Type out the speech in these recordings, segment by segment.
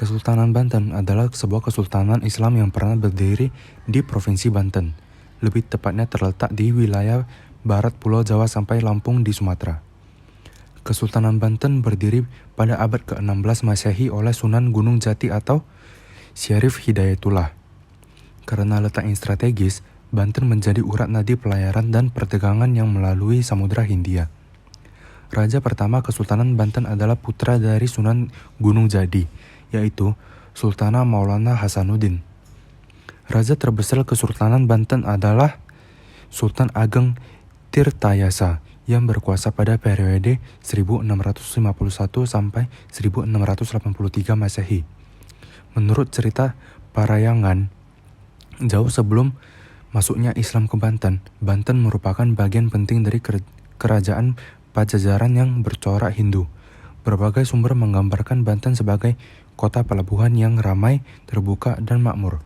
Kesultanan Banten adalah sebuah kesultanan Islam yang pernah berdiri di Provinsi Banten. Lebih tepatnya terletak di wilayah barat Pulau Jawa sampai Lampung di Sumatera. Kesultanan Banten berdiri pada abad ke-16 Masehi oleh Sunan Gunung Jati atau Syarif Hidayatullah. Karena letaknya strategis, Banten menjadi urat nadi pelayaran dan perdagangan yang melalui Samudra Hindia. Raja pertama Kesultanan Banten adalah putra dari Sunan Gunung Jati, yaitu Sultana Maulana Hasanuddin. Raja terbesar Kesultanan Banten adalah Sultan Ageng Tirtayasa yang berkuasa pada periode 1651 sampai 1683 Masehi. Menurut cerita Parayangan, jauh sebelum masuknya Islam ke Banten, Banten merupakan bagian penting dari kerajaan Pajajaran yang bercorak Hindu. Berbagai sumber menggambarkan Banten sebagai kota pelabuhan yang ramai, terbuka, dan makmur.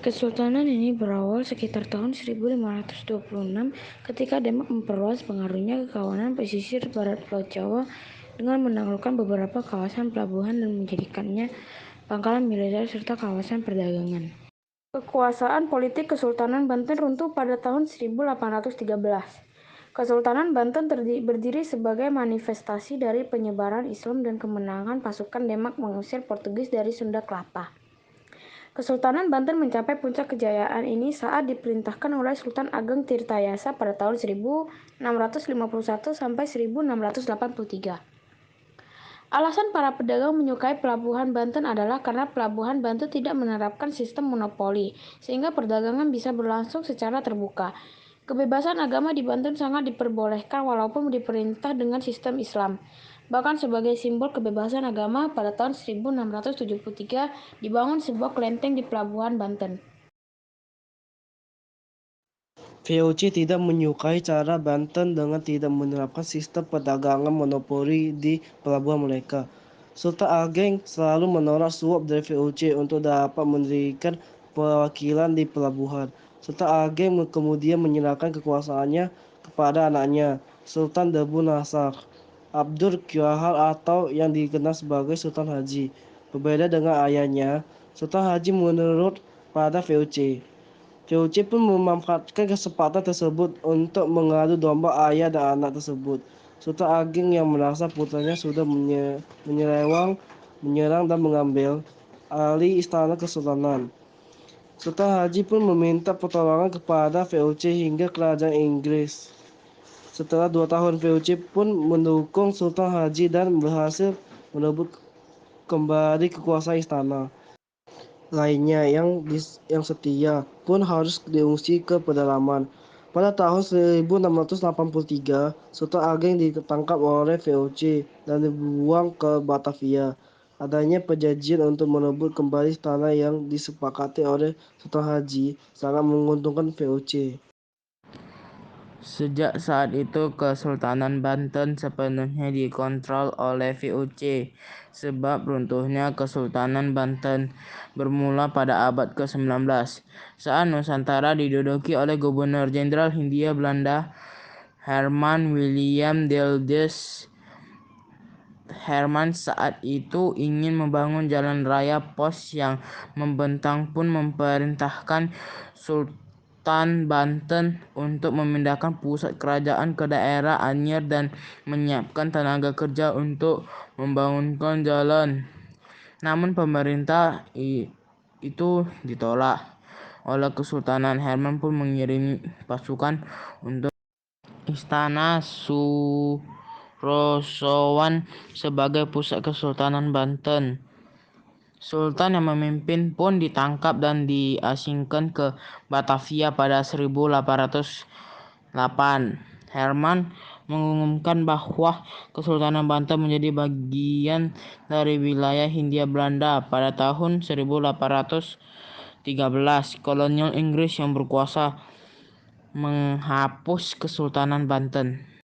Kesultanan ini berawal sekitar tahun 1526 ketika Demak memperluas pengaruhnya ke kawanan pesisir barat Pulau Jawa dengan menaklukkan beberapa kawasan pelabuhan dan menjadikannya pangkalan militer serta kawasan perdagangan. Kekuasaan politik Kesultanan Banten runtuh pada tahun 1813. Kesultanan Banten berdiri sebagai manifestasi dari penyebaran Islam dan kemenangan pasukan Demak mengusir Portugis dari Sunda Kelapa. Kesultanan Banten mencapai puncak kejayaan ini saat diperintahkan oleh Sultan Ageng Tirtayasa pada tahun 1651 sampai 1683. Alasan para pedagang menyukai pelabuhan Banten adalah karena pelabuhan Banten tidak menerapkan sistem monopoli, sehingga perdagangan bisa berlangsung secara terbuka. Kebebasan agama di Banten sangat diperbolehkan walaupun diperintah dengan sistem Islam. Bahkan sebagai simbol kebebasan agama, pada tahun 1673 dibangun sebuah kelenteng di pelabuhan Banten. VOC tidak menyukai cara Banten dengan tidak menerapkan sistem perdagangan monopoli di pelabuhan mereka. Sultan Ageng selalu menolak suap dari VOC untuk dapat mendirikan perwakilan di pelabuhan. Sultan Ageng kemudian menyerahkan kekuasaannya kepada anaknya, Sultan Debu Nasar Abdur Qahar atau yang dikenal sebagai Sultan Haji. Berbeda dengan ayahnya, Sultan Haji menurut pada VOC. VOC pun memanfaatkan kesempatan tersebut untuk mengadu domba ayah dan anak tersebut. Sultan Ageng yang merasa putranya sudah menyerang dan mengambil alih istana kesultanan. Sultan Haji pun meminta pertolongan kepada VOC hingga kerajaan Inggris. Setelah 2 tahun, VOC pun mendukung Sultan Haji dan berhasil merebut kembali kekuasaan istana. Lainnya yang setia pun harus diungsi ke pedalaman. Pada tahun 1683, Sultan Ageng ditangkap oleh VOC dan dibuang ke Batavia. Adanya perjanjian untuk merebut kembali tanah yang disepakati oleh Sultan Haji sangat menguntungkan VOC. Sejak saat itu, Kesultanan Banten sepenuhnya dikontrol oleh VOC. Sebab runtuhnya Kesultanan Banten bermula pada abad ke-19 saat Nusantara diduduki oleh Gubernur Jenderal Hindia Belanda Herman William Dildes. Herman saat itu ingin membangun jalan raya pos yang membentang pun memerintahkan Sultan Banten untuk memindahkan pusat kerajaan ke daerah Anyer dan menyiapkan tenaga kerja untuk membangunkan jalan. Namun pemerintah itu ditolak oleh Kesultanan. Herman pun mengirim pasukan untuk Istana Surosowan sebagai pusat Kesultanan Banten. Sultan yang memimpin pun ditangkap dan diasingkan ke Batavia pada 1808. Herman mengumumkan bahwa Kesultanan Banten menjadi bagian dari wilayah Hindia Belanda. Pada tahun 1813, kolonial Inggris yang berkuasa menghapus Kesultanan Banten.